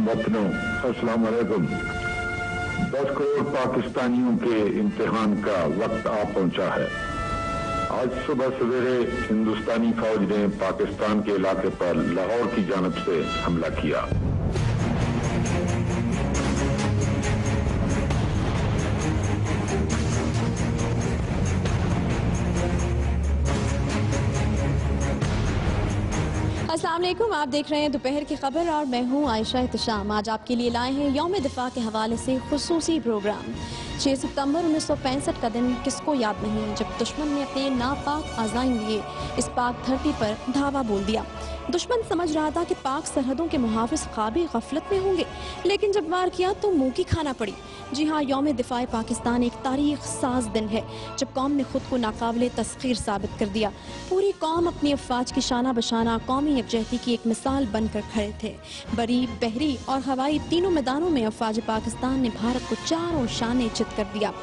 हमवतनों, अस्सलाम वालेकुम। 10 करोड़ पाकिस्तानियों के इम्तिहान का वक्त आ पहुंचा है। आज सुबह सवेरे हिंदुस्तानी फौज ने पाकिस्तान के इलाके पर लाहौर की जानिब से हमला किया। अस्सलाम वालेकुम, आप देख रहे हैं दोपहर की खबर और मैं हूं आयशा एहतशाम। आज आपके लिए लाए हैं यौम दिफा के हवाले से खुसूसी प्रोग्राम। 6 सितंबर 1965 का दिन किसको याद नहीं, जब दुश्मन ने अपने नापाक आज़ाइन लिए इस पाक धरती पर धावा बोल दिया। दुश्मन समझ रहा था कि पाक सरहदों के मुहाफिज ख्वाबी गफलत में होंगे, लेकिन जब वार किया तो मुंह की खाना पड़ी। जी हाँ, यौम दिफा पाकिस्तान एक तारीख साज दिन है जब कौम ने खुद को नाकाबिले तस्खीर साबित कर दिया। पूरी कौम अपनी अफवाज की शाना बशाना कौमी यकजहती की एक मिसाल बनकर खड़े थे। बरी, बहरी और हवाई तीनों मैदानों में अफवाज पाकिस्तान ने भारत को चारों शाने चित कर दिया।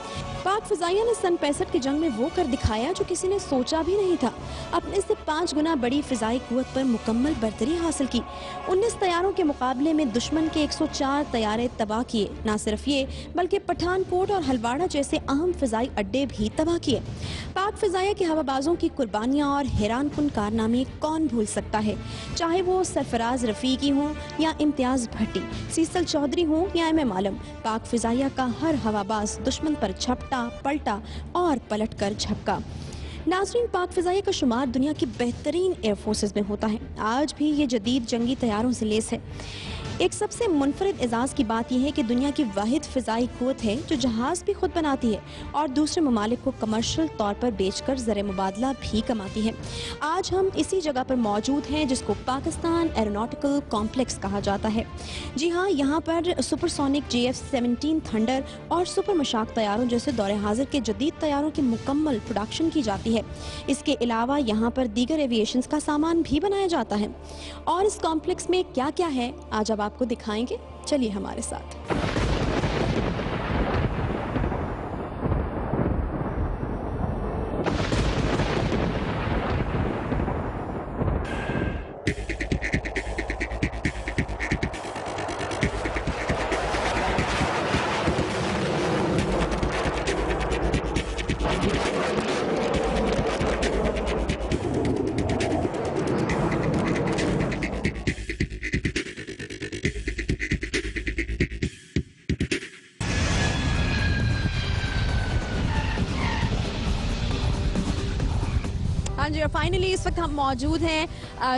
पाक फिजाइया ने सन 65 की जंग में वो कर दिखाया जो किसी ने सोचा भी नहीं था। अपने से 5 गुना बड़ी फिजाई कुव्वत पर मुकम्मल बर्तरी हासिल की। 19 तैयारों के मुकाबले में दुश्मन के 104 तैयारे तबाह किए। न सिर्फ ये बल्कि पठानकोट और हलवाड़ा जैसे अहम फिजाई अड्डे भी तबाह किए। पाक फिजाइया के हवाबाजों की कुर्बानियाँ और हैरानकुन कारनामे कौन भूल सकता है, चाहे वो सरफराज रफीकी हों या इम्तियाज भट्टी, सीसल चौधरी हों या एम आलम। पाक फिजाइया का हर हवाबाज दुश्मन पर झपटा, पलटा और पलट कर झपका। नाज़रीन, पाक फिजाइया का शुमार दुनिया की बेहतरीन एयरफोर्सेस में होता है। आज भी ये जदीद जंगी तैयारों से लेस है। एक सबसे मुनफरिद एजाज़ की बात यह है कि दुनिया की वाहिद फ़िज़ाई क़ुव्वत है जो जहाज़ भी खुद बनाती है और दूसरे ममालिक को कमर्शियल तौर पर बेचकर ज़र मुबादला भी कमाती है। आज हम इसी जगह पर मौजूद हैं जिसको पाकिस्तान एरोनॉटिकल कॉम्प्लेक्स कहा जाता है। जी हाँ, यहाँ पर सुपरसोनिक JF-17 थंडर और सुपर मशाक तैयारों जैसे दौरे हाजिर के जदीद तैयारों की मुकम्मल प्रोडक्शन की जाती है। इसके अलावा यहाँ पर दीगर एविएशन का सामान भी बनाया जाता है। और इस कॉम्प्लेक्स में क्या क्या है आज अब आपको दिखाएंगे, चलिए हमारे साथ। हाँ जी, और फाइनली इस वक्त हम मौजूद हैं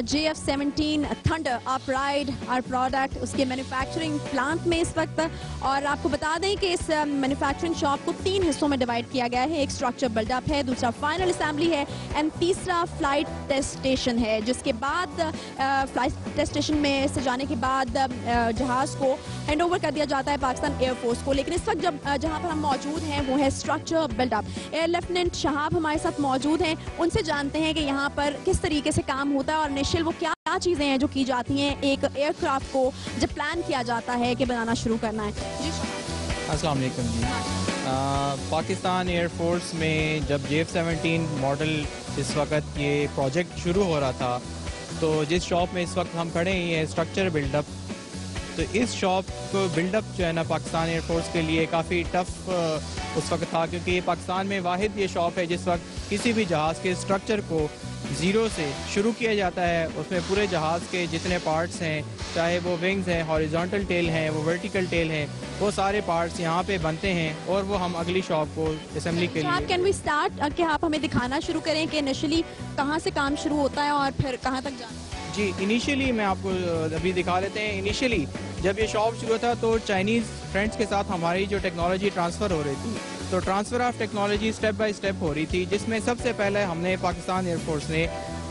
JF-17 थंडर अपराइड आर प्रोडक्ट उसके मैन्युफैक्चरिंग प्लांट में इस वक्त। और आपको बता दें कि इस मैन्युफैक्चरिंग शॉप को 3 हिस्सों में डिवाइड किया गया है। एक स्ट्रक्चर बिल्डअप है, दूसरा फाइनल असेंबली है एंड तीसरा फ्लाइट टेस्ट स्टेशन है, जिसके बाद फ्लाइट टेस्ट स्टेशन में से जाने के बाद जहाज़ को हैंड ओवर कर दिया जाता है पाकिस्तान एयरफोर्स को। लेकिन इस वक्त जब जहाँ पर हम मौजूद हैं वो है structure buildup. Air lieutenant Shahab हमारे साथ मौजूद हैं, उनसे जानते हैं कि यहाँ पर किस तरीके से काम होता है और इनिशियल वो क्या चीज़ें हैं जो की जाती हैं एक एयरक्राफ्ट को जब प्लान किया जाता है कि बनाना शुरू करना है। जी अस्सलाम वालेकुम जी। पाकिस्तान एयरफोर्स में जब JF-17 मॉडल इस वक्त ये प्रोजेक्ट शुरू हो रहा था, तो जिस शॉप में इस वक्त हम खड़े हैं ये स्ट्रक्चर बिल्डअप, तो इस शॉप को बिल्डअप जो है ना पाकिस्तान एयरफोर्स के लिए काफ़ी टफ उस वक्त था, क्योंकि ये पाकिस्तान में वाहिद ये शॉप है जिस वक्त किसी भी जहाज़ के स्ट्रक्चर को ज़ीरो से शुरू किया जाता है। उसमें पूरे जहाज़ के जितने पार्ट्स हैं, चाहे वो विंग्स हैं, हॉरिजॉन्टल टेल हैं, वो वर्टिकल टेल हैं, वो सारे पार्ट्स यहाँ पे बनते हैं और वो हम अगली शॉप को असेंबली के लिए। कैन वी स्टार्ट कि आप हमें दिखाना शुरू करें कि इनिशियली कहाँ से काम शुरू होता है और फिर कहाँ तक जाना? जी, इनिशियली मैं आपको अभी दिखा लेते हैं। इनिशियली जब ये शॉप शुरू था तो चाइनीज़ फ्रेंड्स के साथ हमारी जो टेक्नोलॉजी ट्रांसफ़र हो रही थी, तो transfer of technology step by step हो रही थी, जिसमें सबसे पहले हमने पाकिस्तान एयरफोर्स ने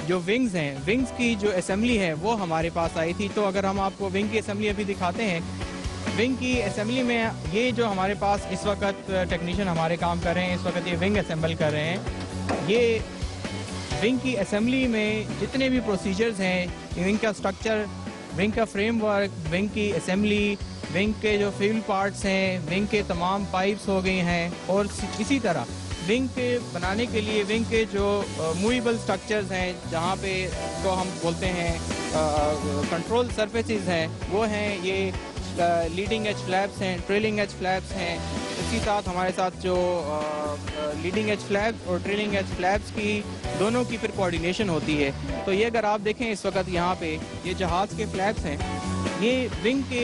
जो विंग्स हैं, विंग्स की जो असेंबली है वो हमारे पास आई थी। तो अगर हम आपको विंग की असेंबली अभी दिखाते हैं, विंग की असेंबली में ये जो हमारे पास इस वक्त टेक्नीशियन हमारे काम कर रहे हैं, इस वक्त ये विंग असेंबल कर रहे हैं। ये विंग की असेंबली में जितने भी प्रोसीजर्स हैं, विंग का स्ट्रक्चर, विंग का फ्रेमवर्क, विंग की असेंबली, विंग के जो फ्यूल पार्ट्स हैं, विंग के तमाम पाइप्स हो गई हैं, और इसी तरह विंग के बनाने के लिए विंग के जो मूवेबल स्ट्रक्चर्स हैं, जहाँ पे तो हम बोलते हैं कंट्रोल सरफेसेस हैं, वो हैं ये लीडिंग एज फ्लैप्स हैं, ट्रेलिंग एज फ्लैप्स हैं। इसी साथ हमारे साथ जो लीडिंग एज फ्लैप्स और ट्रेलिंग एज फ्लैप्स की दोनों की फिर कोऑर्डिनेशन होती है। तो ये अगर आप देखें इस वक्त यहाँ पे ये जहाज़ के फ्लैप्स हैं, ये विंग के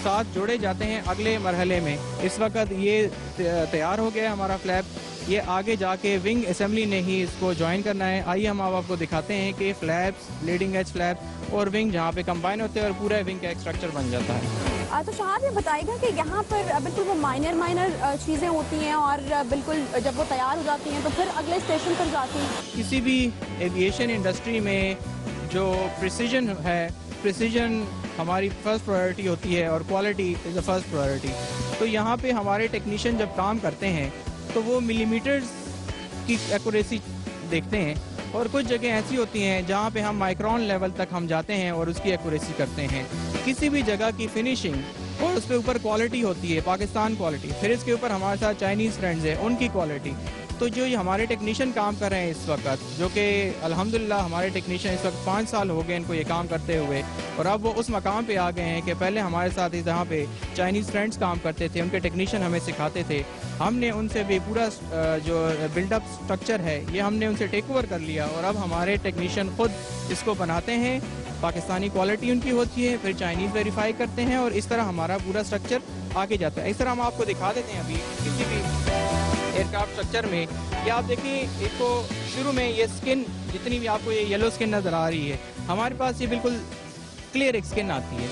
साथ जोड़े जाते हैं अगले मरहले में। इस वक्त ये तैयार हो गया है हमारा फ्लैप, ये आगे जाके विंग असेंबली ने ही इसको ज्वाइन करना है। आइए हम अब आपको दिखाते हैं कि फ्लैप्स, लीडिंग एज फ्लैप और विंग जहाँ पे कंबाइन होते हैं और पूरा विंग का एक स्ट्रक्चर बन जाता है। तो शहाब ये बताएगा कि यहाँ पर बिल्कुल वो माइनर चीज़ें होती हैं और बिल्कुल जब वो तैयार हो जाती हैं तो फिर अगले स्टेशन पर जाती हैं। किसी भी एविएशन इंडस्ट्री में जो प्रिसीजन है, प्रिसीजन हमारी फर्स्ट प्रायोरिटी होती है और quality is the first priority. तो यहाँ पे हमारे टेक्नीशियन जब काम करते हैं तो वो मिलीमीटर्स की एक्यूरेसी देखते हैं और कुछ जगह ऐसी होती हैं जहाँ पे हम माइक्रोन लेवल तक हम जाते हैं और उसकी एक्यूरेसी करते हैं। किसी भी जगह की फिनिशिंग और उस पर ऊपर क्वालिटी होती है, पाकिस्तान क्वालिटी, फिर इसके ऊपर हमारे साथ चाइनीज़ फ्रेंड्स हैं उनकी क्वालिटी। तो जो ये हमारे टेक्नीशियन काम कर रहे हैं इस वक्त, जो कि अल्हम्दुलिल्लाह हमारे टेक्नीशियन इस वक्त 5 साल हो गए इनको ये काम करते हुए, और अब वो उस मकाम पे आ गए हैं कि पहले हमारे साथ जहाँ पे चाइनीज़ फ्रेंड्स काम करते थे, उनके टेक्नीशियन हमें सिखाते थे, हमने उनसे भी पूरा जो बिल्डअप स्ट्रक्चर है ये हमने उनसे टेक ओवर कर लिया और अब हमारे टेक्नीशियन खुद इसको बनाते हैं। पाकिस्तानी क्वालिटी उनकी होती है, फिर चाइनीज़ वेरीफाई करते हैं और इस तरह हमारा पूरा स्ट्रक्चर आगे जाता है। इस तरह हम आपको दिखा देते हैं अभी किसी भी एयरक्राफ्ट स्ट्रक्चर में। ये आप देखिए, इसको शुरू में ये स्किन जितनी भी आपको ये येलो स्किन नज़र आ रही है, हमारे पास ये बिल्कुल क्लियर एक स्किन आती है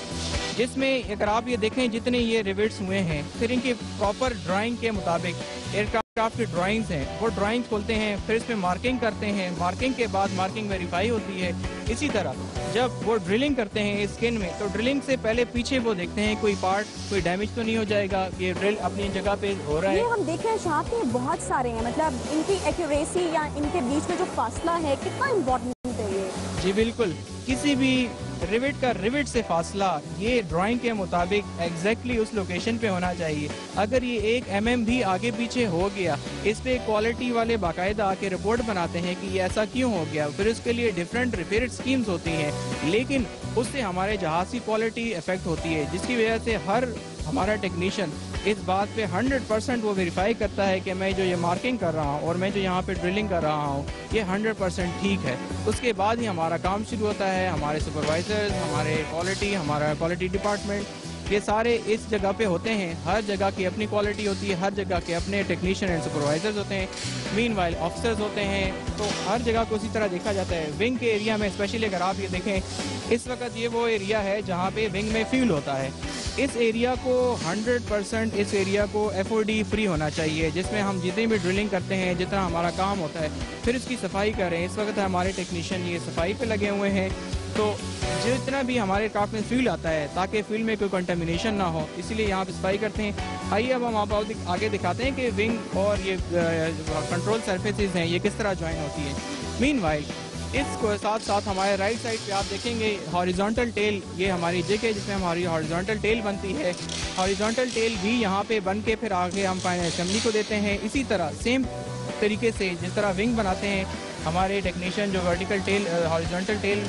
जिसमें अगर आप ये देखें जितने ये रिविट्स हुए हैं, फिर इनकी प्रॉपर ड्राइंग के मुताबिक एयरक्राफ्ट की ड्राइंग्स हैं, वो ड्राइंग्स खोलते हैं, फिर इस पर मार्किंग करते हैं, मार्किंग के बाद मार्किंग वेरीफाई होती है। इसी तरह जब वो ड्रिलिंग करते हैं इस स्किन में, तो ड्रिलिंग से पहले पीछे वो देखते हैं कोई पार्ट, कोई डैमेज तो नहीं हो जाएगा, ये ड्रिल अपनी जगह पे हो रहा है। ये हम देख रहे हैं शहाब के बहुत सारे हैं, मतलब इनकी एक्यूरेसी या इनके बीच में जो फासला है कितना इम्पोर्टेंट है ये। जी बिल्कुल, किसी भी रिविट का रिविट से फासला ये ड्राइंग के मुताबिक एग्जैक्टली उस लोकेशन पे होना चाहिए। अगर ये 1 mm भी आगे पीछे हो गया, इस पे क्वालिटी वाले बाकायदा आके रिपोर्ट बनाते हैं कि ये ऐसा क्यों हो गया, फिर उसके लिए डिफरेंट रिपेयर स्कीम्स होती हैं, लेकिन उससे हमारे जहाज़ की क्वालिटी इफेक्ट होती है, जिसकी वजह से हर हमारा टेक्नीशियन इस बात पे 100% वो वेरीफाई करता है कि मैं जो ये मार्किंग कर रहा हूँ और मैं जो यहाँ पे ड्रिलिंग कर रहा हूँ ये 100% ठीक है। उसके बाद ही हमारा काम शुरू होता है। हमारे सुपरवाइजर्स, हमारा क्वालिटी डिपार्टमेंट, ये सारे इस जगह पे होते हैं। हर जगह की अपनी क्वालिटी होती है, हर जगह के अपने टेक्नीशियन एंड सुपरवाइजर्स होते हैं, मीनवाइल ऑफिसर्स होते हैं। तो हर जगह को उसी तरह देखा जाता है। विंग के एरिया में स्पेशली अगर आप ये देखें, इस वक्त ये वो एरिया है जहाँ पे विंग में फ्यूल होता है। इस एरिया को 100% इस एरिया को FOD फ्री होना चाहिए, जिसमें हम जितनी भी ड्रिलिंग करते हैं, जितना हमारा काम होता है, फिर इसकी सफाई करें। इस वक्त हमारे टेक्नीशियन ये सफाई पे लगे हुए हैं। तो जितना भी हमारे क्राफ्ट में फ्यूल आता है, ताकि फ्यूल में कोई कंटामिनेशन ना हो, इसीलिए यहाँ पे सफाई करते हैं। आइए अब हम आपको आगे दिखाते हैं कि विंग और ये कंट्रोल सरफेसेस हैं ये किस तरह ज्वाइन होती है। मीनवाइल इसको साथ साथ हमारे राइट साइड पे आप देखेंगे हॉरिजॉन्टल टेल, ये हमारी जिग है जिसमें हमारी हॉरिजॉन्टल टेल बनती है। हॉरिजॉन्टल टेल भी यहाँ पे बन के फिर आगे हम फाइनल असेंबली को देते हैं। इसी तरह सेम तरीके से जिस तरह विंग बनाते हैं हमारे टेक्नीशियन, जो वर्टिकल टेल हॉरिजॉन्टल टेल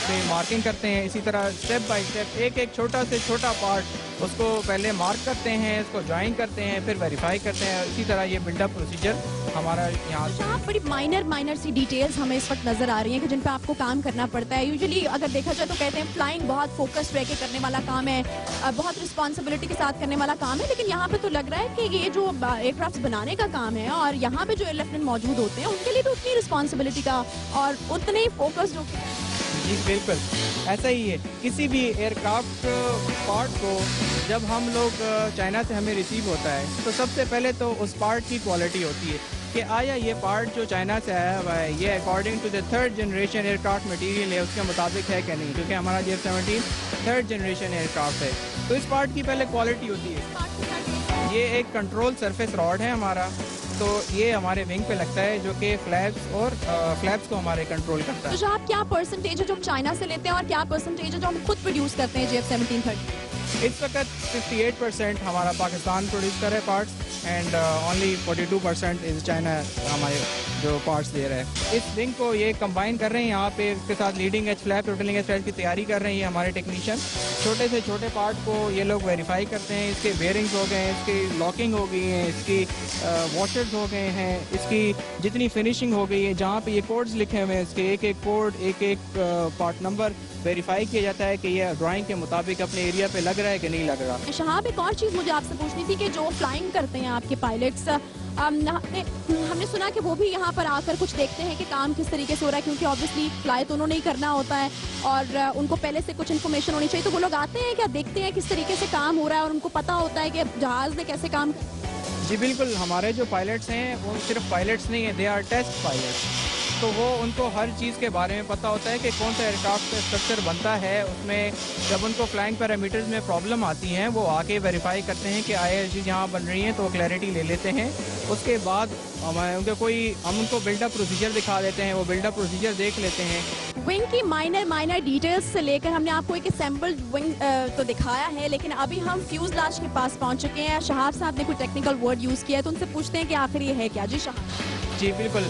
पे मार्किंग करते हैं, इसी तरह स्टेप बाय स्टेप एक एक छोटा से छोटा पार्ट उसको पहले मार्क करते हैं, इसको ज्वाइन करते हैं, फिर वेरीफाई करते हैं। इसी तरह ये बिल्डअप प्रोसीजर हमारा यहाँ से। बड़ी माइनर सी डिटेल्स हमें इस वक्त नजर आ रही हैं कि जिन पे आपको काम करना पड़ता है। यूजुअली अगर देखा जाए तो कहते हैं फ्लाइंग बहुत फोकस्ड रह के करने वाला काम है, बहुत रिस्पॉन्सिबिलिटी के साथ करने वाला काम है, लेकिन यहाँ पे तो लग रहा है कि ये जो एयरक्राफ्ट बनाने का काम है और यहाँ पे जो एयर लेफ्टिनेंट मौजूद होते हैं उनके लिए तो उतनी रिस्पॉन्सिबिलिटी का और उतने ही फोकस्ड होकर। जी बिल्कुल ऐसा ही है। किसी भी एयरक्राफ्ट पार्ट को जब हम लोग चाइना से हमें रिसीव होता है तो सबसे पहले तो उस पार्ट की क्वालिटी होती है कि आया ये पार्ट जो चाइना से आया हुआ है ये according to the 3rd generation aircraft material है उसके मुताबिक है कि नहीं, क्योंकि हमारा J-17 3rd जनरेशन एयरक्राफ्ट है। तो इस पार्ट की पहले क्वालिटी होती है। ये एक कंट्रोल सरफेस रॉड है हमारा, तो ये हमारे विंग पे लगता है जो कि फ्लैप्स को हमारे कंट्रोल करता है। तो आप क्या परसेंटेज है जो हम चाइना से लेते हैं और क्या परसेंटेज है जो हम खुद प्रोड्यूस करते हैं J-17 30? इस वक्त 58% हमारा पाकिस्तान प्रोड्यूस कर रहा है parts and only 42% is China हमारे जो पार्ट्स दे रहा है। इस विंग को ये कंबाइन कर रहे हैं यहाँ पे, इसके साथ leading edge flap, trailing edge flap की तैयारी कर रहे हैं हमारे टेक्नीशियन। छोटे से छोटे पार्ट को ये लोग वेरीफाई करते हैं, इसके बेयरिंग्स हो गए हैं, इसकी लॉकिंग हो गई है, इसकी वॉशर्स हो गए हैं, इसकी जितनी फिनिशिंग हो गई है, जहाँ पे ये कोड्स लिखे हुए हैं इसके एक एक कोड, एक एक पार्ट नंबर वेरीफाई किया जाता है कि ये ड्राइंग के मुताबिक अपने एरिया पे लग रहा है कि नहीं लग रहा। शहाब, एक और चीज़ मुझे आपसे पूछनी थी कि जो फ्लाइंग करते हैं आपके पायलट्स, हमने सुना कि वो भी यहाँ पर आकर कुछ देखते हैं कि काम किस तरीके से हो रहा है, क्योंकि ऑब्वियसली फ्लाई तो उन्होंने ही करना होता है और उनको पहले से कुछ इन्फॉर्मेशन होनी चाहिए। तो वो लोग आते हैं क्या, देखते हैं किस तरीके से काम हो रहा है और उनको पता होता है कि जहाज़ में कैसे काम? जी बिल्कुल, हमारे जो पायलट्स हैं वो सिर्फ पायलट्स नहीं है, दे आर टेस्ट पायलट्स। तो वो उनको हर चीज़ के बारे में पता होता है कि कौन सा एयरक्राफ्ट का स्ट्रक्चर बनता है, उसमें जब उनको फ्लाइंग पैरामीटर्स में प्रॉब्लम आती हैं वो आके वेरीफाई करते हैं कि चीज़ यहाँ बन रही है, तो वो क्लैरिटी ले लेते हैं। उसके बाद हम उनको बिल्डअप प्रोसीजर दिखा देते हैं, वो बिल्डअप प्रोसीजर देख लेते हैं। विंग की माइनर डिटेल्स से लेकर हमने आपको एक असेंबल्ड विंग तो दिखाया है, लेकिन अभी हम फ्यूजलाज के पास पहुंच चुके हैं। शहाब साहब ने कोई टेक्निकल वर्ड यूज़ किया है तो उनसे पूछते हैं कि आखिर ये है क्या। जी शहाब। जी बिल्कुल,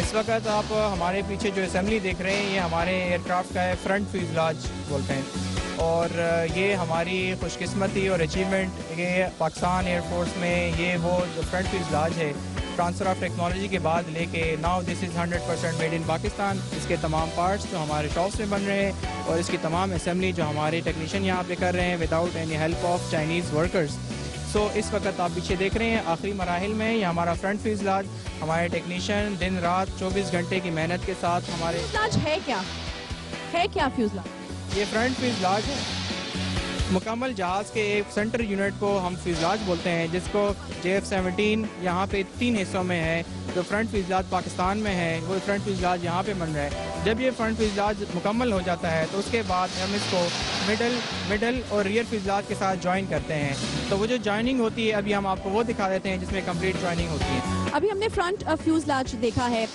इस वक्त आप हमारे पीछे जो असेंबली देख रहे हैं ये हमारे एयरक्राफ्ट का है, फ्रंट फ्यूजलाज बोलते हैं। और ये हमारी खुशकिस्मती और अचीवमेंट, ये पाकिस्तान एयरफोर्स में ये वो जो फ्रंट फ्यूजलाज है ट्रांसफ़र ऑफ टेक्नोलॉजी के बाद लेके now this is 100% made in Pakistan. इसके तमाम पार्ट्स जो हमारे शॉप्स में बन रहे हैं और इसकी तमाम असेंबली जो हमारे टेक्नीशियन यहाँ पे कर रहे हैं without any help of Chinese workers. So इस वक्त आप पीछे देख रहे हैं आखिरी मराहिल में ये हमारा फ्रंट फ्यूजलाज, हमारे टेक्नीशियन दिन रात 24 घंटे की मेहनत के साथ हमारे। फ्यूजलाज है क्या फ्यूजलाज? ये फ्रंट फ्यूजलाज है, मुकम्मल जहाज़ के एक सेंटर यूनिट को हम फ्यूजलाज बोलते हैं, जिसको JF-17 यहाँ पे 3 हिस्सों में है। जो फ्रंट फ्यूजलाज पाकिस्तान में है वो फ्रंट फ्यूजलाज यहाँ पे बन रहा है। जब ये फ्रंट फ्यूजलाज मुकम्मल हो जाता है तो उसके बाद हम इसको मिडल और रियर फ्यूजलाज के साथ ज्वाइन करते हैं। तो वो जो ज्वाइनिंग होती है अभी हम आपको वो दिखा देते हैं जिसमें कंप्लीट ज्वाइनिंग होती है। अभी हमने फ्रंट फ्यूजलाज देखा है,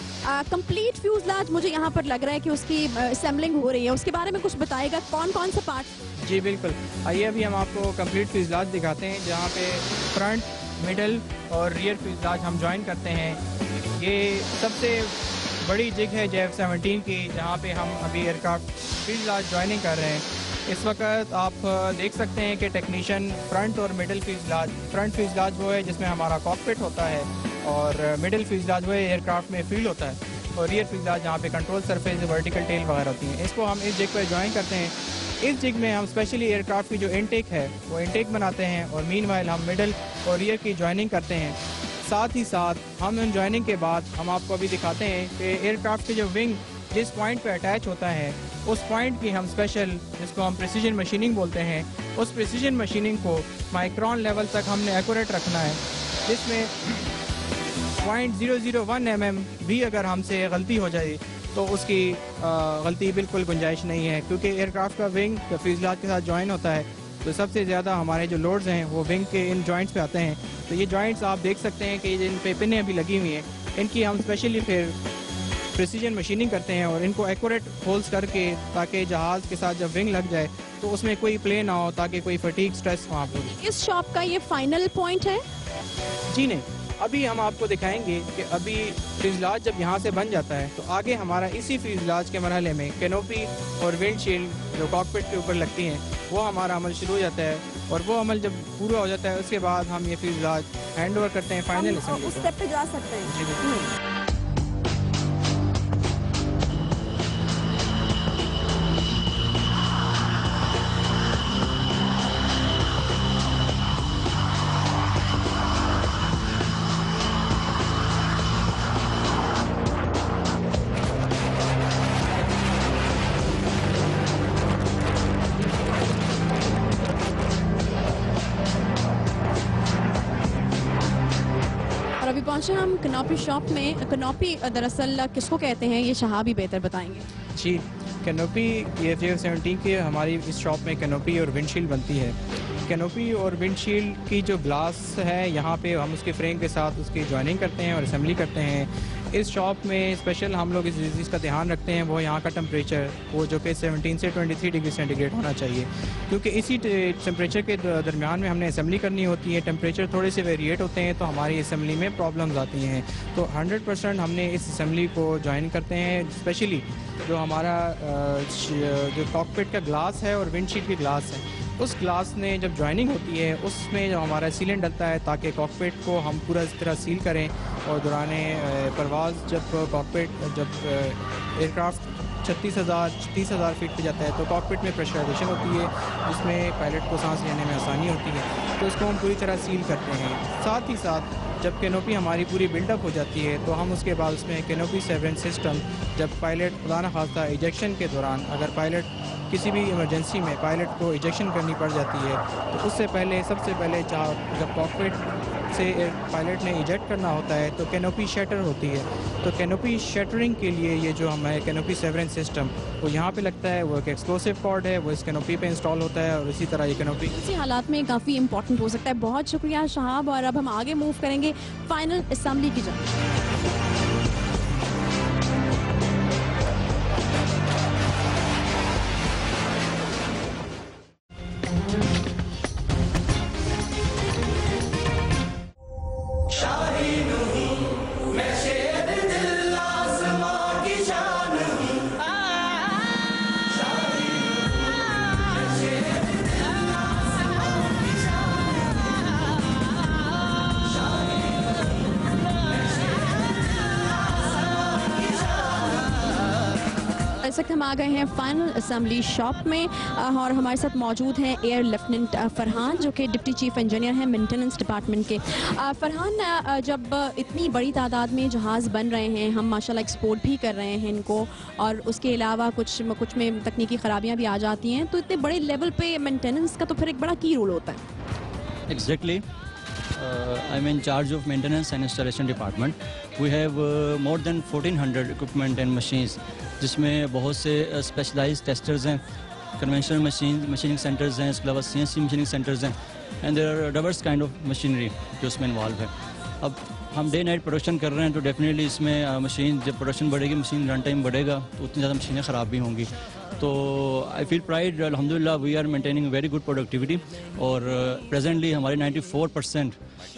कंप्लीट फ्यूजलाज मुझे यहाँ पर लग रहा है कि उसकी असेंबलिंग हो रही है, उसके बारे में कुछ बताएगा कौन कौन से पार्ट? जी बिल्कुल, आइए अभी हम आपको कंप्लीट फ्यूजलाज दिखाते हैं जहाँ पे फ्रंट, मिडल और रियर फ्यूजलाज हम ज्वाइन करते हैं। ये सबसे बड़ी जिग है JF-17 की, जहाँ पे हम अभी एयरक्राफ्ट फ्यूजलाज ज्वाइनिंग कर रहे हैं। इस वक्त आप देख सकते हैं कि टेक्नीशियन फ्रंट और मिडल फ्रंट फ्यूजलाज वो है जिसमें हमारा कॉकपिट होता है और मिडल फ्यूजलाज वो है एयरक्राफ्ट में फील्ड होता है, और रियर फ्यूजलाज जहाँ पे कंट्रोल सरफेस, वर्टिकल टेल वगैरह होती हैं। इसको हम इस जिग पर ज्वाइन करते हैं। इस जिग में हम स्पेशली एयरक्राफ्ट की जो इनटेक है वो इनटेक बनाते हैं और मीनवाइल हम मिडल और रियर की ज्वाइनिंग करते हैं। साथ ही साथ हम इन ज्वाइनिंग के बाद हम आपको अभी दिखाते हैं कि एयरक्राफ्ट की जो विंग जिस पॉइंट पे अटैच होता है उस पॉइंट की हम स्पेशल, जिसको हम प्रिसीजन मशीनिंग बोलते हैं, उस प्रिसीजन मशीनिंग को माइक्रोन लेवल तक हमने एक्यूरेट रखना है, जिसमें 0.001 mm भी अगर हमसे गलती हो जाए तो उसकी गलती बिल्कुल गुंजाइश नहीं है, क्योंकि एयरक्राफ्ट का विंग जब फ्यूजलाज के साथ ज्वाइन होता है तो सबसे ज़्यादा हमारे जो लोड्स हैं वो विंग के इन जॉइंट्स पे आते हैं। तो ये जॉइंट्स आप देख सकते हैं कि जिन पे पिनें अभी लगी हुई हैं, इनकी हम स्पेशली फिर प्रिसीजन मशीनिंग करते हैं और इनको एक्यूरेट होल्स करके, ताकि जहाज़ के साथ जब विंग लग जाए तो उसमें कोई प्ले ना हो, ताकि कोई फटीग स्ट्रेस वहाँ पर। इस शॉप का ये फाइनल पॉइंट है? जी नहीं, अभी हम आपको दिखाएंगे कि अभी फ्यूजलाज जब यहाँ से बन जाता है तो आगे हमारा इसी फ्यूजलाज के मरहले में कैनोपी और विंडशील्ड जो कॉकपिट के ऊपर लगती हैं वो हमारा अमल शुरू हो जाता है, और वो अमल जब पूरा हो जाता है उसके बाद हम ये फ्यूजलाज हैंड ओवर करते हैं फाइनल असेंबली उस स्टेप पे जा सकते हैं। जी बिल्कुल। अभी पहुंचे हम कैनोपी शॉप में। कैनोपी दरअसल किसको कहते हैं ये शहाब ही बेहतर बताएंगे। जी, कैनोपी ये JF-17 की हमारी इस शॉप में कैनोपी और विंडशील्ड बनती है। कैनोपी और विंडशील्ड की जो ग्लास है यहाँ पे हम उसके फ्रेम के साथ उसकी ज्वाइनिंग करते हैं और असेंबली करते हैं। इस शॉप में स्पेशल हम लोग इस चीज़ का ध्यान रखते हैं, वो यहाँ का टेम्परेचर वो जो कि 17 से 23 डिग्री सेंटीग्रेड होना चाहिए, क्योंकि इसी टेम्परेचर के दरमियान में हमने असेंबली करनी होती है। टेम्परेचर थोड़े से वेरिएट होते हैं तो हमारी असेंबली में प्रॉब्लम्स आती हैं। तो 100% हमने इस असेंबली को ज्वाइन करते हैं। स्पेशली जो हमारा जो कॉकपिट का ग्लास है और विंडशीट की ग्लास है, उस ग्लास में जब ज्वाइनिंग होती है उसमें जो हमारा सीलेंट डलता है ताकि कॉकपिट को हम पूरा इस तरह सील करें। और दौरान परवाज़ जब कॉकपिट जब एयरक्राफ्ट 30,000 फीट पे जाता है तो कॉकपिट में प्रेशराइजेशन होती है जिसमें पायलट को सांस लेने में आसानी होती है, तो उसको हम पूरी तरह सील करते हैं। साथ ही साथ जब कैनोपी हमारी पूरी बिल्डअप हो जाती है तो हम उसके बाद उसमें कैनोपी सेवरेंस सिस्टम, जब पायलट खुदा न खास्ता इजेक्शन के दौरान अगर पायलट किसी भी इमरजेंसी में पायलट को इजेक्शन करनी पड़ जाती है तो उससे पहले सबसे पहले जब कॉकपिट से पायलट ने इजेक्ट करना होता है तो कैनोपी शटर होती है। तो कैनोपी शटरिंग के लिए ये जो हमारे कैनोपी सेवरेंस सिस्टम वो यहाँ पे लगता है, वो एक एक्सप्लोसिव कॉर्ड है, वो इस कैनोपी पे इंस्टॉल होता है और इसी तरह ये कैनोपी इसी हालात में काफ़ी इंपॉर्टेंट हो सकता है। बहुत शुक्रिया शहाब। और अब हम आगे मूव करेंगे फाइनल असेंबली की जाए। इस वक्त हम आ गए हैं फाइनल असेंबली शॉप में और हमारे साथ मौजूद हैं एयर लेफ्टिनेंट फरहान जो कि डिप्टी चीफ इंजीनियर हैं मेंटेनेंस डिपार्टमेंट के। फरहान, जब इतनी बड़ी तादाद में जहाज़ बन रहे हैं, हम माशाल्लाह एक्सपोर्ट भी कर रहे हैं इनको और उसके अलावा कुछ में तकनीकी ख़राबियाँ भी आ जाती हैं, तो इतने बड़े लेवल पे मेंटेनेंस का तो फिर एक बड़ा की रोल होता है। Exactly. I'm in charge of maintenance and installation department. We have more than 1400 equipment and machines, जिसमें बहुत से specialized testers हैं, conventional machining centers हैं, इसके अलावा CNC machining centers हैं, and there are diverse kind of machinery जो इसमें involve है। अब हम डे नाइट प्रोडक्शन कर रहे हैं तो डेफिनेटली इसमें मशीन जब प्रोडक्शन बढ़ेगी, मशीन रन टाइम बढ़ेगा तो उतनी ज़्यादा मशीनें ख़राब भी होंगी। तो आई फील प्राइड, अल्हम्दुलिल्लाह we are maintaining very good productivity और प्रेजेंटली हमारी 94%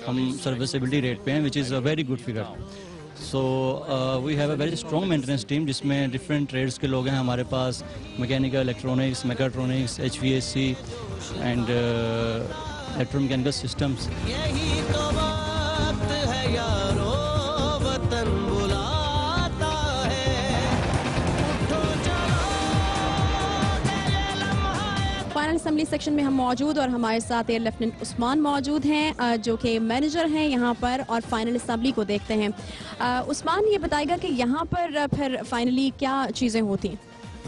हम सर्विसेबिलिटी रेट पे हैं, which is a very good figure. So we have a very strong maintenance team जिसमें डिफरेंट ट्रेड्स के लोग हैं हमारे पास, mechanical, electronics, mechatronics, HVAC and electromechanical systems. Final assembly section में हम मौजूद और हमारे साथ एयर लेफ्टिनेंट उस्मान मौजूद हैं जो कि मैनेजर हैं यहाँ पर और फाइनल असेंबली को देखते हैं। उस्मान, ये बताएगा कि यहाँ पर फिर फाइनली क्या चीज़ें होती हैं?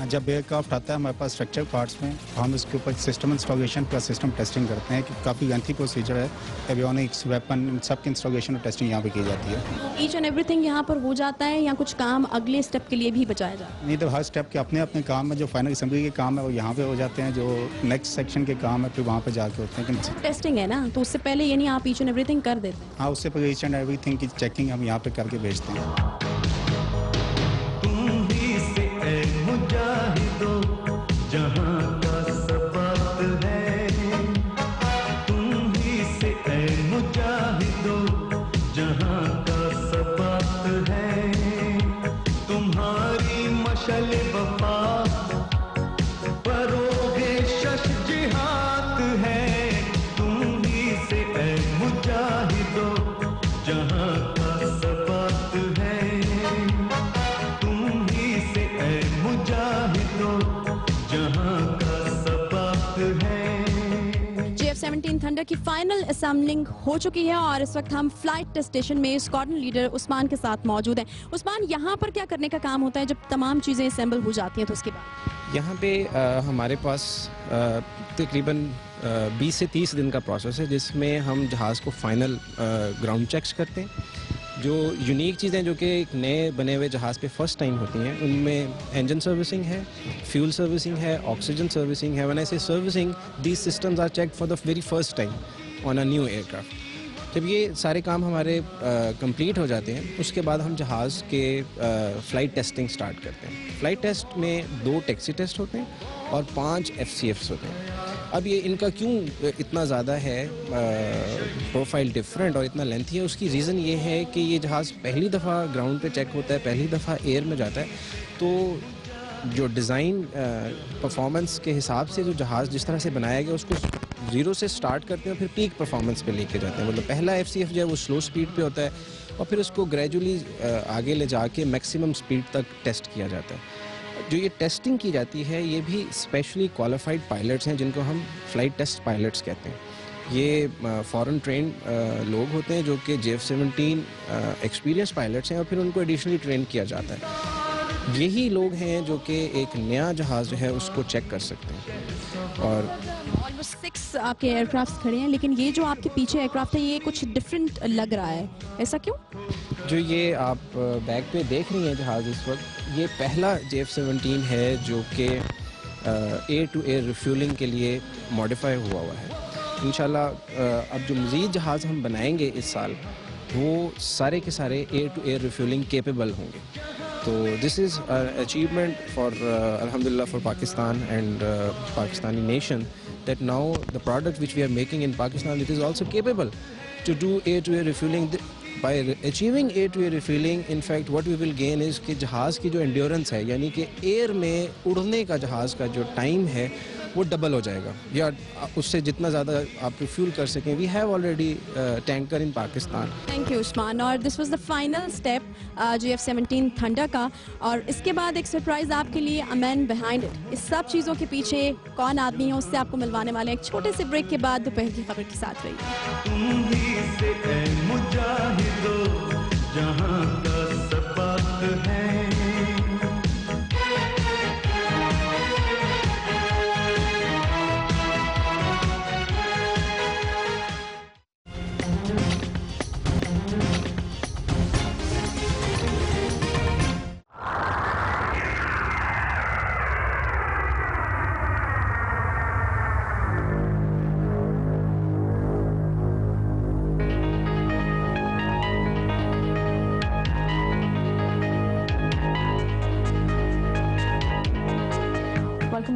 जब एयरक्राफ्ट आता है हमारे पास स्ट्रक्चर पार्ट्स में, हम उसके ऊपर system installation plus system testing करते हैं कि काफ़ी लेंथी प्रोसीजर है। एवियोनिक्स, वेपन, सब की इंस्टॉलेशन और टेस्टिंग यहाँ पे की जाती है। ईच एंड एवरीथिंग यहाँ पर हो जाता है या कुछ काम अगले स्टेप के लिए भी बचाया जाता है? नहीं, तो हर स्टेप के अपने अपने काम है। जो फाइनल असेंबली के काम है वो यहाँ पे हो जाते हैं, जो नेक्स्ट सेक्शन के काम है फिर वहाँ पे जाके होते हैं। टेस्टिंग है ना, तो उससे पहले यानी आप ईच एंड एवरीथिंग कर देते हैं? हाँ, उससे पहले ईच एंड एवरीथिंग की चेकिंग हम यहाँ पे करके भेजते हैं। जहाँ का सबक है तुम ही से ऐ मुजाहिदो, जहाँ का सबक है तुम्हारी मशल वफा, परोगे शश जिहाद है तुम ही से ऐ मुजाहिदो, जहाँ का सबक है तुम ही से ऐ मुजाहिदो, F-17 थंडर की फाइनल असेंबलिंग हो चुकी है और इस वक्त हम फ्लाइट टेस्ट स्टेशन में स्क्वाड्रन लीडर उस्मान के साथ मौजूद हैं। उस्मान, यहाँ पर क्या करने का काम होता है जब तमाम चीज़ें असेंबल हो जाती हैं तो उसके बाद? यहाँ पे हमारे पास तकरीबन 20 से 30 दिन का प्रोसेस है जिसमें हम जहाज़ को फाइनल ग्राउंड चेक्स करते हैं। जो यूनिक चीज़ें जो कि एक नए बने हुए जहाज़ पे फर्स्ट टाइम होती हैं उनमें इंजन सर्विसिंग है, फ्यूल सर्विसिंग है, ऑक्सीजन सर्विसिंग है। When I say servicing, these systems are checked for the very first time on a new aircraft. जब ये सारे काम हमारे कंप्लीट हो जाते हैं उसके बाद हम जहाज़ के फ़्लाइट टेस्टिंग स्टार्ट करते हैं। फ़्लाइट टेस्ट में 2 टैक्सी टेस्ट होते हैं और 5 FCFs होते हैं। अब ये इनका क्यों इतना ज़्यादा है प्रोफाइल डिफरेंट और इतना लेंथी है, उसकी रीज़न ये है कि ये जहाज़ पहली दफ़ा ग्राउंड पे चेक होता है, पहली दफ़ा एयर में जाता है, तो जो डिज़ाइन परफॉर्मेंस के हिसाब से जो जहाज़ जिस तरह से बनाया गया उसको 0 से स्टार्ट करते हैं और फिर पीक परफॉर्मेंस पे लेके जाते हैं। मतलब पहला FCF जो है वो स्लो स्पीड पे होता है और फिर उसको ग्रेजुअली आगे ले जाके मैक्सिमम स्पीड तक टेस्ट किया जाता है। जो ये टेस्टिंग की जाती है ये भी स्पेशली क्वालिफाइड पायलट्स हैं जिनको हम फ़्लाइट टेस्ट पायलट्स कहते हैं। ये फॉरेन ट्रेन लोग होते हैं जो कि JF-17 एक्सपीरियंस पायलट्स हैं और फिर उनको एडिशनली ट्रेन किया जाता है। यही लोग हैं जो कि एक नया जहाज़ जो है उसको चेक कर सकते हैं। और ऑलमोस्ट 6 आपके एयरक्राफ्ट खड़े हैं, लेकिन ये जो आपके पीछे एयरक्राफ्ट है ये कुछ डिफरेंट लग रहा है, ऐसा क्यों? जो ये आप बैक पे देख रही हैं जहाज़ इस वक्त, ये पहला JF-17 है जो कि एयर टू एयर रिफ्यूलिंग के लिए मॉडिफाई हुआ है। इंशाल्लाह अब जो मज़ीद जहाज़ हम बनाएंगे इस साल वो सारे के सारे air to air refuelling capable होंगे। तो दिस इज़ अचीवमेंट फॉर अल्हम्दुलिल्लाह for Pakistan and Pakistani nation that now the product which we are making in Pakistan, it is also capable to do air-to-air refueling. By achieving air-to-air refueling, in fact, what we will gain is कि जहाज़ की जो endurance है, यानी कि air में उड़ने का जहाज़ का जो टाइम है वो डबल हो जाएगा या उससे जितना ज़्यादा आप रिफ्यूल कर सकें। We have already tanker in Pakistan. Thank you Usman. और this was the final step JF-17 thunder का, और इसके बाद एक सरप्राइज आपके लिए, अ मैन बिहाइंड इट। इस सब चीज़ों के पीछे कौन आदमी है उससे आपको मिलवाने वाले हैं एक छोटे से ब्रेक के बाद। दोपहर की खबर के साथ रहिए। तुम ही से ऐ मुजाहिदो जहां का सबात है।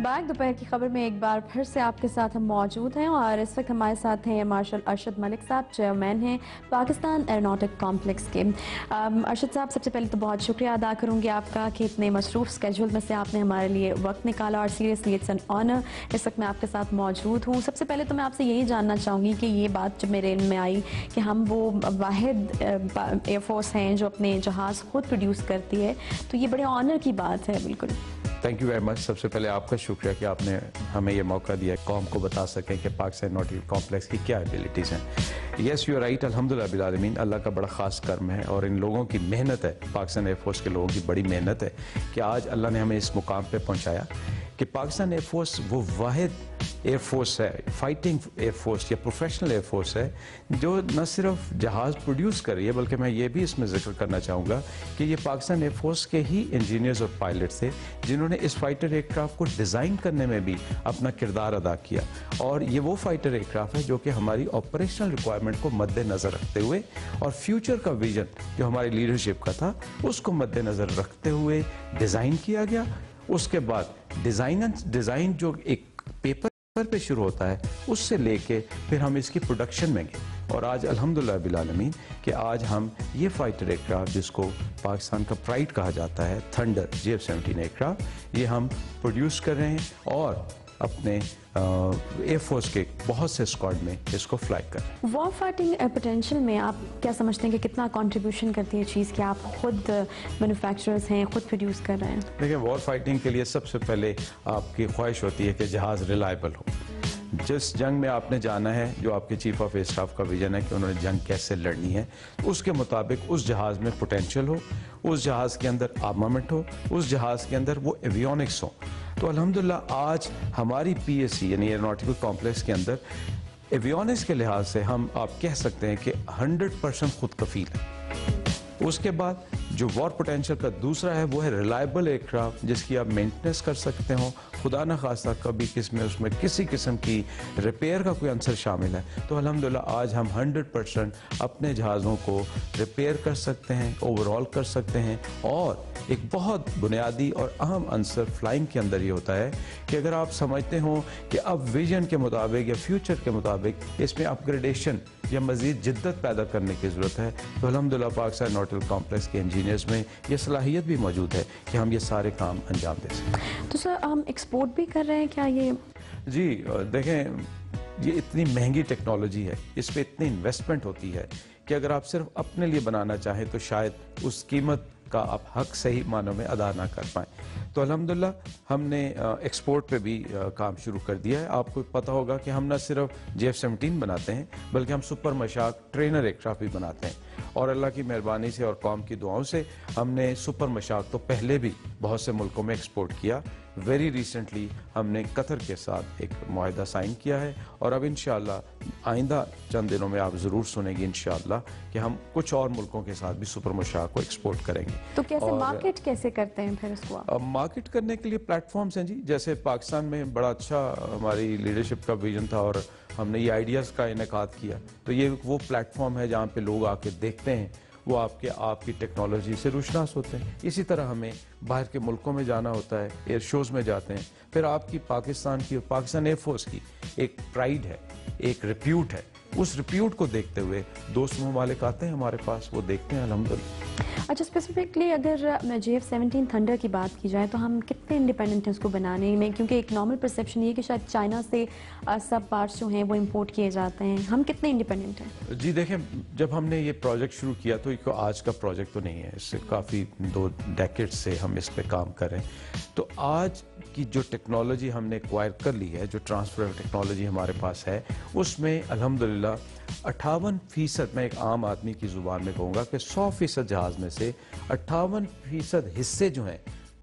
बैक दोपहर की खबर में एक बार फिर से आपके साथ हम मौजूद हैं, और इस वक्त हमारे साथ हैं मार्शल अरशद मलिक साहब, चेयरमैन हैं पाकिस्तान एरोनॉटिक कॉम्प्लेक्स के। अरशद साहब, सबसे पहले तो बहुत शुक्रिया अदा करूंगी आपका कि इतने मसरूफ़ स्केड्यूल में से आपने हमारे लिए वक्त निकाला, और सीरियसली इट्स एन ऑनर इस वक्त मैं आपके साथ मौजूद हूँ। सबसे पहले तो मैं आपसे यही जानना चाहूँगी कि ये बात जब मेरे इल्म में आई कि हम वो वाहिद एयरफोर्स हैं जो अपने जहाज़ खुद प्रोड्यूस करती है, तो ये बड़े ऑनर की बात है। बिल्कुल, थैंक यू वेरी मच। सबसे पहले आपका शुक्रिया कि आपने हमें ये मौका दिया कौम को बता सकें कि पाकिस्तान एरोनॉटिकल कॉम्प्लेक्स की क्या एबिलिटीज़ हैं। Yes, you are right. अल्हम्दुलिल्लाह बिल आलमीन, अल्लाह का बड़ा ख़ास कर्म है और इन लोगों की मेहनत है, पाकिस्तान एयरफोर्स के लोगों की बड़ी मेहनत है कि आज अल्लाह ने हमें इस मुकाम पर पहुँचाया कि पाकिस्तान एयरफोर्स वो वाहिद एयरफोर्स है, फाइटिंग एयरफोर्स या प्रोफेशनल एयरफोर्स है जो न सिर्फ जहाज़ प्रोड्यूस कर रही है, बल्कि मैं ये भी इसमें जिक्र करना चाहूँगा कि ये पाकिस्तान एयरफोर्स के ही इंजीनियर्स और पायलट्स थे जिन्होंने इस फाइटर एयरक्राफ्ट को डिज़ाइन करने में भी अपना किरदार अदा किया। और ये वो फाइटर एयरक्राफ्ट है जो कि हमारी ऑपरेशनल रिक्वायरमेंट को मद्देनज़र रखते हुए और फ्यूचर का विजन जो हमारी लीडरशिप का था उसको मद्देनज़र रखते हुए डिज़ाइन किया गया। उसके बाद डिज़ाइन जो एक पेपर पे शुरू होता है उससे लेके फिर हम इसकी प्रोडक्शन में गए, और आज अल्हम्दुलिल्लाह बिल आलमीन कि आज हम ये फाइटर एयरक्राफ्ट जिसको पाकिस्तान का प्राइड कहा जाता है, थंडर JF-17 एयरक्राफ्ट, ये हम प्रोड्यूस कर रहे हैं और अपने एयरफोर्स के बहुत से स्क्वाड में इसको फ्लाई कर रहे हैं। वॉर फाइटिंग पोटेंशियल में आप क्या समझते हैं कि कितना कंट्रीब्यूशन करती है चीज़ कि आप खुद मैन्युफैक्चरर्स हैं, खुद प्रोड्यूस कर रहे हैं? देखिए, वॉर फाइटिंग के लिए सबसे पहले आपकी ख्वाहिश होती है कि जहाज़ रिलायबल हो। जिस जंग में आपने जाना है, जो आपके चीफ ऑफ एयर स्टाफ का विजन है कि उन्होंने जंग कैसे लड़नी है, उसके मुताबिक उस जहाज़ में पोटेंशियल हो, उस जहाज़ के अंदर आर्मामेंट हो, उस जहाज़ के अंदर वो एवियोनिक्स हो। तो अल्हम्दुलिल्लाह आज हमारी PSC यानी एरोनॉटिकल कॉम्प्लेक्स के अंदर एवियोनिक्स के लिहाज से हम आप कह सकते हैं कि 100% खुद कफील है। उसके बाद जो वॉर पोटेंशियल का दूसरा है वो है रिलायबल एयरक्राफ्ट जिसकी आप मेंटेनेंस कर सकते हो, खुदा न खास्ता कभी उसमें किसी किस्म की रिपेयर का कोई अंसर शामिल है तो अल्हम्दुलिल्लाह आज हम 100% अपने जहाज़ों को रिपेयर कर सकते हैं, ओवरऑल कर सकते हैं। और एक बहुत बुनियादी और अहम अंसर फ्लाइंग के अंदर ये होता है कि अगर आप समझते हो कि अब विजन के मुताबिक या फ्यूचर के मुताबिक इसमें अपग्रेडेशन या मज़ीद जिद्दत पैदा करने की ज़रूरत है तो अल्हम्दुलिल्लाह पाकिस्तान नॉटिकल कॉम्प्लेक्स के इंजीनियर्स में ये सलाहियत भी मौजूद है कि हम ये सारे काम अंजाम दे सकें। तो सर हम एक्सपोर्ट भी कर रहे हैं क्या ये? जी देखें, ये इतनी महंगी टेक्नोलॉजी है, इस पर इतनी इन्वेस्टमेंट होती है कि अगर आप सिर्फ अपने लिए बनाना चाहें तो शायद उस कीमत का आप हक सही मानों में अदा ना कर पाएँ। तो अल्हम्दुलिल्लाह हमने एक्सपोर्ट पे भी काम शुरू कर दिया है। आपको पता होगा कि हम न सिर्फ JF-17 बनाते हैं बल्कि हम सुपर मशाक ट्रेनर एयरक्राफ्ट भी बनाते हैं और अल्लाह की मेहरबानी से और कौम की दुआओं से हमने सुपर मशाक तो पहले भी बहुत से मुल्कों में एक्सपोर्ट किया। वेरी रिसेंटली हमने कतर के साथ एक मुआहिदा साइन किया है और अब इंशाअल्लाह आइंदा चंद दिनों में आप ज़रूर सुनेंगे इंशाअल्लाह कि हम कुछ और मुल्कों के साथ भी सुपर मशाक को एक्सपोर्ट करेंगे। तो कैसे मार्केट कैसे करते हैं फिर इसको आप? मार्केट करने के लिए प्लेटफॉर्म्स हैं जी, जैसे पाकिस्तान में बड़ा अच्छा हमारी लीडरशिप का विजन था और हमने ये आइडियाज़ का इनेकाद किया तो ये वो प्लेटफॉर्म है जहाँ पे लोग आके देखते हैं, वो आपकी टेक्नोलॉजी से रुशनास होते हैं। इसी तरह हमें बाहर के मुल्कों में जाना होता है, एयर शोज़ में जाते हैं, फिर आपकी पाकिस्तान एयरफोर्स की एक प्राइड है, एक रिप्यूट है, उस रिप्यूट को देखते हुए दोस्त ममालिक आते हैं हमारे पास, वो देखते हैं अल्हम्दुलिल्लाह। अच्छा, स्पेसिफिकली अगर JF-17 थंडर की बात की जाए तो हम कितने इंडिपेंडेंट हैं उसको बनाने में, क्योंकि एक नॉर्मल परसेप्शन ये है कि शायद चाइना से सब पार्ट्स जो हैं वो इंपोर्ट किए जाते हैं, हम कितने इंडिपेंडेंट हैं? जी देखें, जब हमने ये प्रोजेक्ट शुरू किया तो ये आज का प्रोजेक्ट तो नहीं है, इससे काफ़ी 2 डेकेड से हम इस पे काम कर रहे हैं। तो आज की जो टेक्नोलॉजी हमने एक्वायर कर ली है, जो ट्रांसफर टेक्नोलॉजी हमारे पास है, उसमें अल्हम्दुलिल्लाह 58%, मैं एक आम आदमी की ज़ुबान में कहूँगा कि 100% जहाज़ में से 58% हिस्से जो हैं,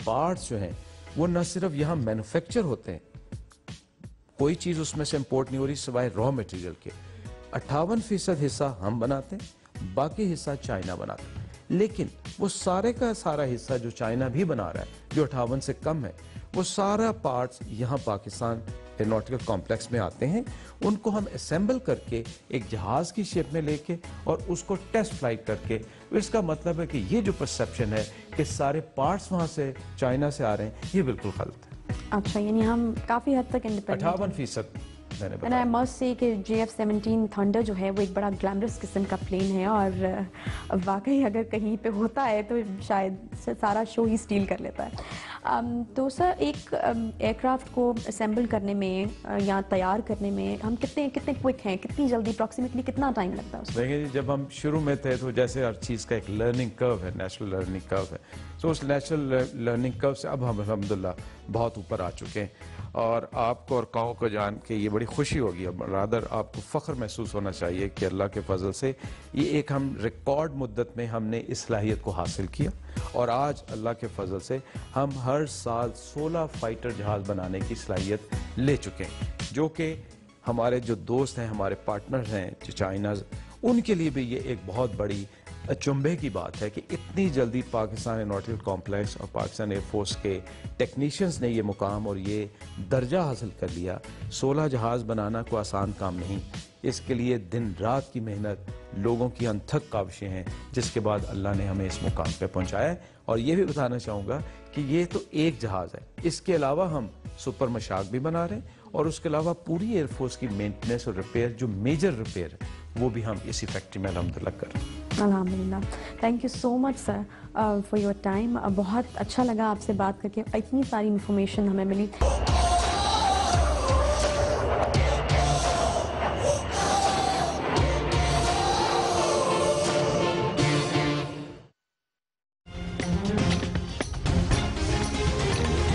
पार्ट्स जो हैं, वो न सिर्फ यहाँ मैन्युफैक्चर होते हैं, कोई चीज़ उसमें से इंपोर्ट नहीं हो रही सिवाय रॉ मटेरियल के। 58% हिस्सा हम बनाते हैं, बाकी हिस्सा चाइना बनाते हैं। लेकिन वो सारे का सारा हिस्सा जो चाइना भी बना रहा है, जो 58 से कम है, वो सारा पार्ट्स यहाँ पाकिस्तान एरोनॉटिकल कॉम्प्लेक्स में आते हैं। उनको हम असेंबल करके एक जहाज़ की शेप में लेके और उसको टेस्ट फ्लाइट करके, इसका मतलब है कि ये जो परसेप्शन है कि सारे पार्ट्स वहाँ से चाइना से आ रहे हैं, ये बिल्कुल गलत है। अच्छा, यानी हम काफ़ी हद तक इंडिपेंडेंट 58% मैंने बताया। आई मस्ट से कि JF-17 थंडर जो है वो एक बड़ा ग्लैमरस किस्म का प्लेन है और वाकई अगर कहीं पे होता है तो शायद सारा शो ही स्टील कर लेता है। तो सर एक एयरक्राफ्ट को असेंबल करने में या तैयार करने में हम कितने क्विक हैं, कितनी जल्दी, अप्रॉक्सीमेटली कितना टाइम लगता है उसमें? देखिए, जब हम शुरू में थे तो जैसे हर चीज़ का एक लर्निंग कर्व है, नेचुरल लर्निंग कर्व है, तो उस नेचुरल लर्निंग कर्व से अब हम अल्हम्दुलिल्लाह बहुत ऊपर आ चुके हैं और आपको और काओ को जान के ये बड़ी खुशी होगी। अब रादर आपको फ़ख्र महसूस होना चाहिए कि अल्लाह के फजल से ये एक हम रिकॉर्ड मुद्दत में हमने इस सलाहियत को हासिल किया और आज अल्लाह के फजल से हम हर साल 16 फाइटर जहाज़ बनाने की सलाहियत ले चुके हैं, जो कि हमारे जो दोस्त हैं, हमारे पार्टनर हैं जो चाइनाज़, उनके लिए भी ये एक बहुत बड़ी अचंभे की बात है कि इतनी जल्दी पाकिस्तान एरोनॉटिकल कॉम्प्लेक्स और पाकिस्तान एयरफोर्स के टेक्नीशियंस ने ये मुकाम और ये दर्जा हासिल कर लिया। 16 जहाज़ बनाना कोई आसान काम नहीं, इसके लिए दिन रात की मेहनत, लोगों की अनथक काविशें हैं, जिसके बाद अल्लाह ने हमें इस मुकाम पे पहुंचाया है। और ये भी बताना चाहूँगा कि ये तो एक जहाज़ है, इसके अलावा हम सुपर मशाक भी बना रहे हैं और उसके अलावा पूरी एयरफोर्स की मेंटेनेंस और रिपेयर, जो मेजर रिपेयर है, वो भी हम इसी फैक्ट्री में अल्हम्दुलिल्लाह कर रहे हैं। अल्हम्दुलिल्लाह। Thank you so much sir for your time. बहुत अच्छा लगा आपसे बात करके, इतनी सारी इन्फॉर्मेशन हमें मिली।